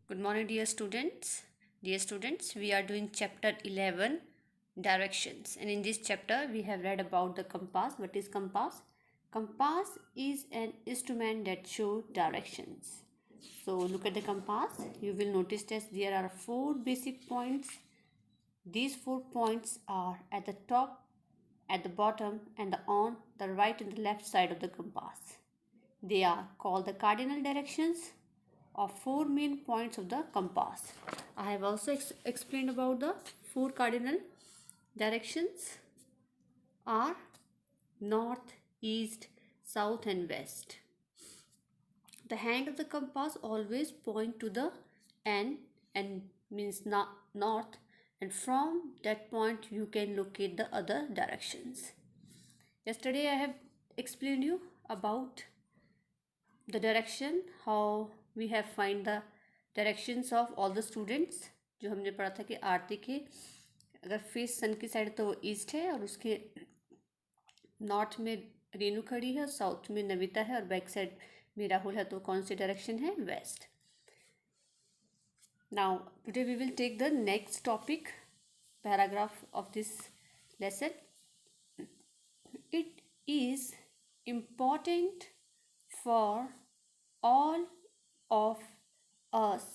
Good morning, dear students. Dear students, we are doing chapter 11, directions. And in this chapter, we have read about the compass. What is compass? Compass is an instrument that shows directions. So look at the compass. You will notice that there are 4 basic points. These 4 points are at the top, at the bottom, and on the right and the left side of the compass. They are called the cardinal directions of 4 main points of the compass. I have also explained about the 4 cardinal directions are north, east, south and west. The hand of the compass always point to the N and means north, and from that point you can locate the other directions. Yesterday I have explained you about the direction, how we have find the directions of all the students. जो हमने पढ़ा था कि आरती के अगर face सन की side तो वो ईस्ट है और उसके नॉर्थ में रेनू खड़ी है और साउथ में नविता है और बैक साइड में राहुल है, तो कौन सी डायरेक्शन है? West. Now today we will take the next topic paragraph of this lesson. It is important for all of us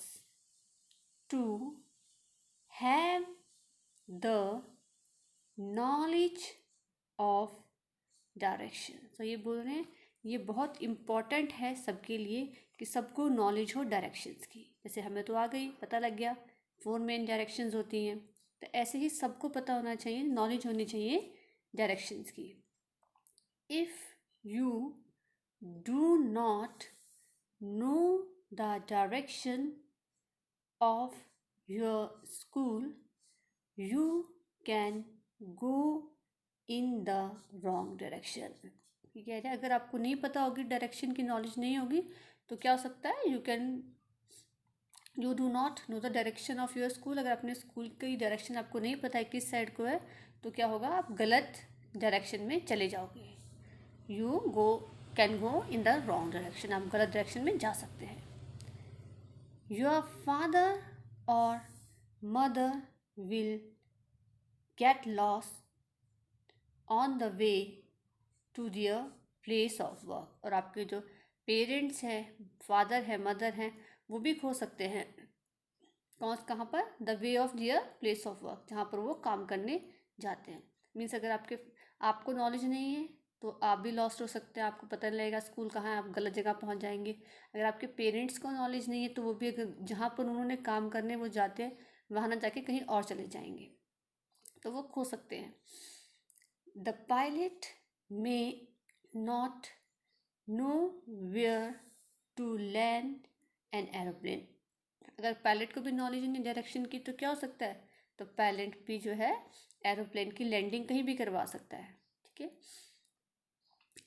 to have the knowledge of direction. तो ये बोल रहे हैं ये बहुत इम्पॉर्टेंट है सबके लिए कि सबको नॉलेज हो डायरेक्शंस की. जैसे हमें तो आ गई, पता लग गया 4 मेन डायरेक्शंस होती हैं, तो ऐसे ही सबको पता होना चाहिए, नॉलेज होनी चाहिए डायरेक्शंस की. If you do not know the direction of your school, you can go in the wrong direction. ठीक है, अगर आपको नहीं पता होगी, डायरेक्शन की नॉलेज नहीं होगी, तो क्या हो सकता है? You do not know the direction of your school. अगर अपने स्कूल की डायरेक्शन आपको नहीं पता है किस साइड को है, तो क्या होगा? आप गलत डायरेक्शन में चले जाओगे. You can go in the wrong direction. आप गलत डायरेक्शन में जा सकते हैं. योर फादर और mother will get lost on the way to their place of work. और आपके जो पेरेंट्स हैं, फादर है, मदर हैं, वो भी खो सकते हैं. कहाँ पर? The way of their place of work, जहाँ पर वो काम करने जाते हैं. मीन्स अगर आपको नॉलेज नहीं है तो आप भी लॉस्ट हो सकते हैं, आपको पता नहीं लगेगा स्कूल कहाँ है, आप गलत जगह पहुंच जाएंगे. अगर आपके पेरेंट्स को नॉलेज नहीं है तो वो भी अगर जहाँ पर उन्होंने काम करने वो जाते हैं वहाँ ना जाके कहीं और चले जाएंगे, तो वो खो सकते हैं. The pilot may not know where to land an aeroplane. अगर पायलट को भी नॉलेज नहीं डायरेक्शन की तो क्या हो सकता है? तो पायलट भी जो है एरोप्लेन की लैंडिंग कहीं भी करवा सकता है. ठीक है,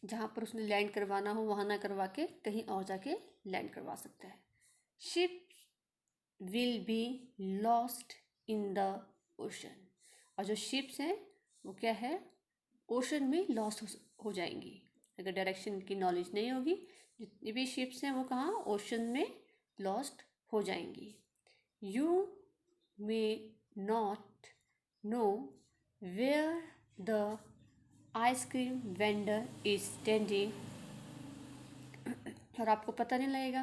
जहाँ पर उसने लैंड करवाना हो वहाँ ना करवा के कहीं और जाके लैंड करवा सकता है. Ship will be lost in the ocean. और जो शिप्स हैं वो क्या है? ओशन में लॉस्ट हो जाएंगी. अगर डायरेक्शन की नॉलेज नहीं होगी, जितनी भी शिप्स हैं वो कहाँ? ओशन में लॉस्ट हो जाएंगी. You may not know where the ice cream vendor is standing. और आपको पता नहीं लगेगा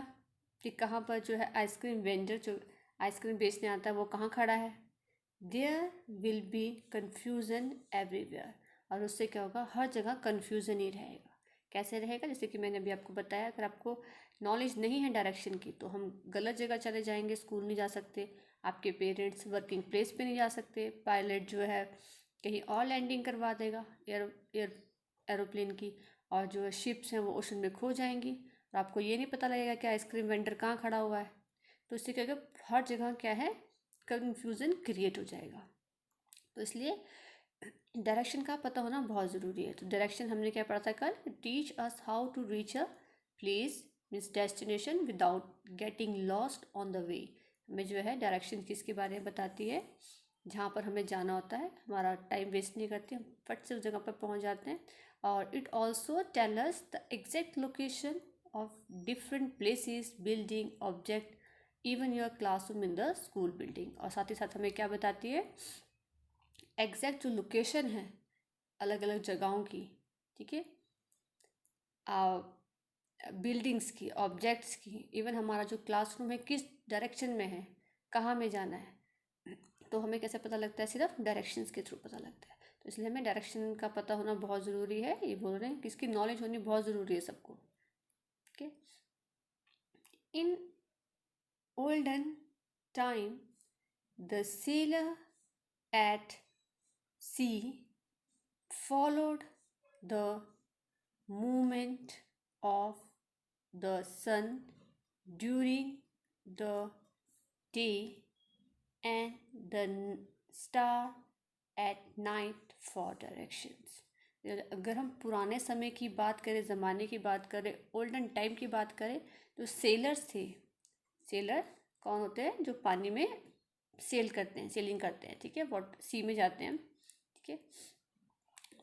कि कहाँ पर जो है आइसक्रीम वेंडर जो आइसक्रीम बेचने आता है वो कहाँ खड़ा है. There will be confusion everywhere. और उससे क्या होगा? हर जगह कन्फ्यूज़न ही रहेगा. कैसे रहेगा? जैसे कि मैंने अभी आपको बताया, अगर आपको नॉलेज नहीं है डायरेक्शन की तो हम गलत जगह चले जाएंगे, स्कूल नहीं जा सकते, आपके पेरेंट्स वर्किंग प्लेस पे नहीं जा सकते, पायलट जो है कहीं और लैंडिंग करवा देगा एरोप्लेन की, और जो शिप्स हैं वो ओशन में खो जाएंगी और आपको ये नहीं पता लगेगा कि आइसक्रीम वेंडर कहाँ खड़ा हुआ है. तो इससे क्या होगा? हर जगह क्या है? कन्फ्यूज़न क्रिएट हो जाएगा. तो इसलिए डायरेक्शन का पता होना बहुत ज़रूरी है. तो डायरेक्शन हमने क्या पढ़ा था कल? Teach us how to reach a place means destination without getting lost on the way. हमें जो है डायरेक्शन किसके बारे में बताती है? जहाँ पर हमें जाना होता है, हमारा टाइम वेस्ट नहीं करते, हम फट से उस जगह पर पहुँच जाते हैं. और it also tell us the exact location of different places, building, object even your classroom in the school building. और साथ ही साथ हमें क्या बताती है, एग्जैक्ट जो लोकेशन है अलग अलग जगहों की, ठीक है, बिल्डिंग्स की, ऑब्जेक्ट्स की, इवन हमारा जो क्लासरूम है किस डायरेक्शन में है, कहाँ में जाना है, तो हमें कैसे पता लगता है, सिर्फ डायरेक्शंस के थ्रू पता लगता है। तो इसलिए हमें डायरेक्शन का पता होना बहुत ज़रूरी है, ये बोल रहे हैं कि इसकी नॉलेज होनी बहुत ज़रूरी है सबको। Okay, in olden time the sailor at sea followed the movement of the sun during the day and the star at night for directions। अगर हम पुराने समय की बात करें, ज़माने की बात करें, ओल्डन टाइम की बात करें, तो सेलर्स थे। सेलर कौन होते हैं, जो पानी में सेल करते हैं, सेलिंग करते हैं, ठीक है, सी में जाते हैं, ठीक है।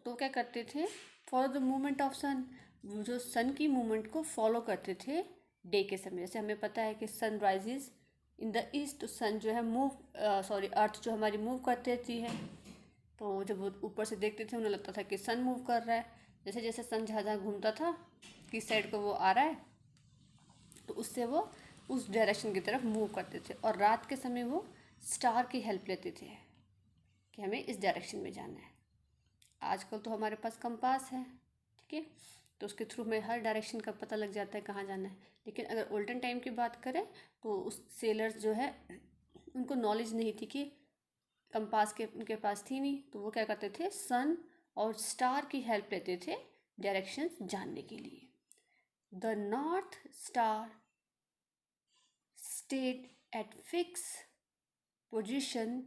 तो क्या करते थे, फॉलो द मूवमेंट ऑफ सन, जो सन की मूवमेंट को फॉलो करते थे डे के समय। जैसे हमें पता है कि sun rises in the east, तो सन जो है अर्थ जो हमारी मूव करती रहती है, तो जब वो ऊपर से देखते थे उन्हें लगता था कि सन मूव कर रहा है। जैसे जैसे सन जहाँ जहाँ घूमता था, किस साइड को वो आ रहा है, तो उससे वो उस डायरेक्शन की तरफ मूव करते थे। और रात के समय वो स्टार की हेल्प लेते थे कि हमें इस डायरेक्शन में जाना है। आजकल तो हमारे पास कंपास है, ठीक है, तो उसके थ्रू हमें हर डायरेक्शन का पता लग जाता है कहाँ जाना है। लेकिन अगर ओल्डन टाइम की बात करें तो उस सेलर्स जो है उनको नॉलेज नहीं थी, कि कंपास के उनके पास थी नहीं, तो वो क्या करते थे, सन और स्टार की हेल्प लेते थे डायरेक्शंस जानने के लिए। The north star stayed at fix position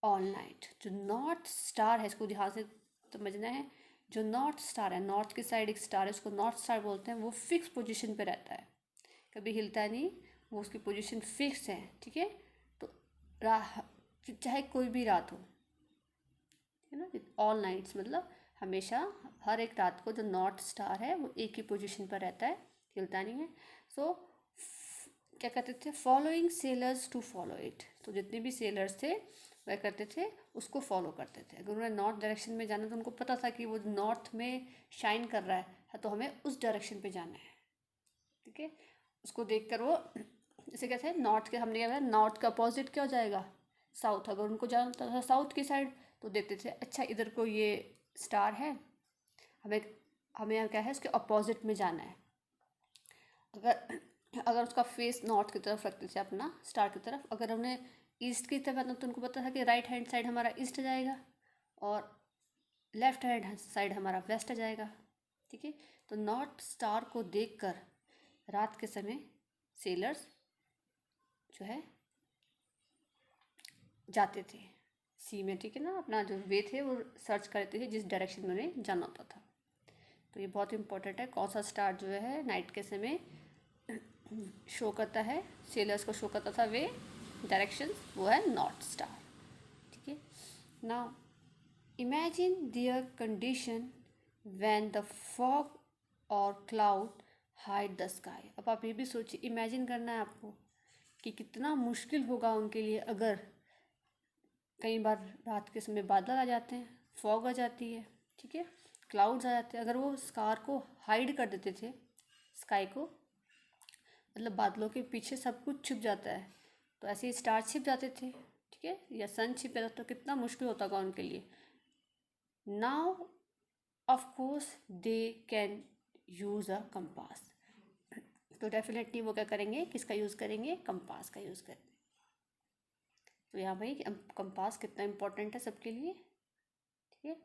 all night. जो नॉर्थ स्टार है, इसको ध्यान से समझना है, जो नॉर्थ स्टार है, नॉर्थ की साइड एक स्टार है, उसको नॉर्थ स्टार बोलते हैं, वो फिक्स पोजीशन पे रहता है, कभी हिलता नहीं, वो उसकी पोजीशन फिक्स है, ठीक है। तो चाहे कोई भी रात हो, है ना, ऑल नाइट्स मतलब हमेशा हर एक रात को जो नॉर्थ स्टार है वो एक ही पोजीशन पर रहता है, हिलता नहीं है। सो क्या करते थे, following sailors to follow it, तो जितने भी सेलर्स थे वह करते थे उसको फॉलो करते थे। अगर उन्हें नॉर्थ डायरेक्शन में जाना तो उनको पता था कि वो नॉर्थ में शाइन कर रहा है, तो हमें उस डायरेक्शन पे जाना है, ठीक है। उसको देखकर वो, जैसे कहते हैं नॉर्थ के, हमने क्या कहा नॉर्थ का अपोजिट क्या हो जाएगा, साउथ। अगर उनको जाना था साउथ की साइड तो देखते थे अच्छा इधर को ये स्टार है, हमें हमें क्या है उसके अपोजिट में जाना है। अगर अगर उसका फेस नॉर्थ की तरफ रखते थे अपना स्टार की तरफ, अगर हमने ईस्ट की तरफ आना तो उनको पता था कि राइट हैंड साइड हमारा ईस्ट जाएगा और लेफ्ट हैंड साइड हमारा वेस्ट जाएगा, ठीक है। तो नॉर्थ स्टार को देखकर रात के समय सेलर्स जो है जाते थे सी में, ठीक है ना, अपना जो वे थे वो सर्च करते थे जिस डायरेक्शन में उन्हें जाना होता था। तो ये बहुत इंपॉर्टेंट है, कौन सा स्टार जो है नाइट के समय शो करता है, सेलर्स को शो करता था वे डायरेक्शन, वो है नॉर्थ स्टार, ठीक है। Now imagine there condition when the fog और क्लाउड हाइड द स्काई। अब आप ये भी सोचिए, इमेजिन करना है आपको कि कितना मुश्किल होगा उनके लिए अगर कई बार रात के समय बादल आ जाते हैं, फॉग आ जाती है, ठीक है, क्लाउड्स आ जाते हैं, अगर वो स्कार को हाइड कर देते थे, स्काई को, मतलब बादलों के पीछे सब कुछ छिप जाता है, तो ऐसे ही स्टार छिप जाते थे, ठीक है, या सन छिप जाता, तो कितना मुश्किल होता होगा उनके लिए। Now of course they can use a compass, तो डेफिनेटली वो क्या करेंगे, किसका यूज़ करेंगे, कंपास का यूज़ करेंगे। तो यहाँ भाई कंपास कितना इम्पोर्टेंट है सबके लिए, ठीक है।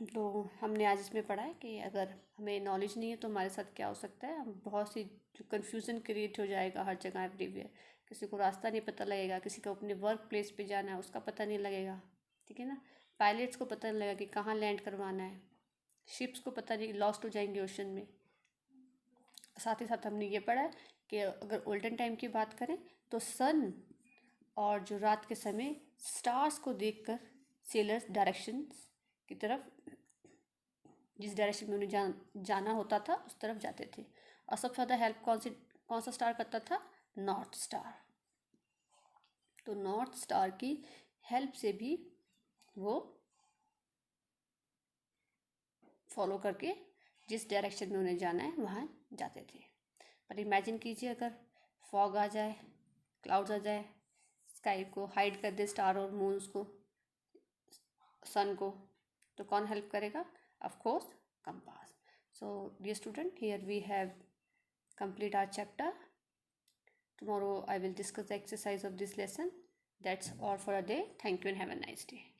तो हमने आज इसमें पढ़ा है कि अगर हमें नॉलेज नहीं है तो हमारे साथ क्या हो सकता है, हम बहुत सी जो कन्फ्यूज़न क्रिएट हो जाएगा हर जगह एवरीवेयर, किसी को रास्ता नहीं पता लगेगा, किसी को अपने वर्क प्लेस पे जाना है उसका पता नहीं लगेगा, ठीक है ना, पायलट्स को पता नहीं लगेगा कि कहाँ लैंड करवाना है, शिप्स को पता नहीं, लॉस्ट हो जाएंगे ओशन में। साथ ही साथ हमने ये पढ़ा है कि अगर ओल्डन टाइम की बात करें तो सन और जो रात के समय स्टार्स को देखकर सेलर्स डायरेक्शंस की तरफ, जिस डायरेक्शन में उन्हें जाना होता था उस तरफ जाते थे। और सबसे ज़्यादा हेल्प कौन सा स्टार करता था, नॉर्थ स्टार। तो नॉर्थ स्टार की हेल्प से भी वो फॉलो करके जिस डायरेक्शन में उन्हें जाना है वहाँ जाते थे। पर इमेजिन कीजिए अगर फॉग आ जाए, क्लाउड्स आ जाए, स्काई को हाइड कर दे, स्टार और मून्स को, सन को, तो कौन हेल्प करेगा? Of course compass. So dear student, here we have complete our chapter. Tomorrow I will discuss the exercise of this lesson. That's all for a day. Thank you and have a nice day.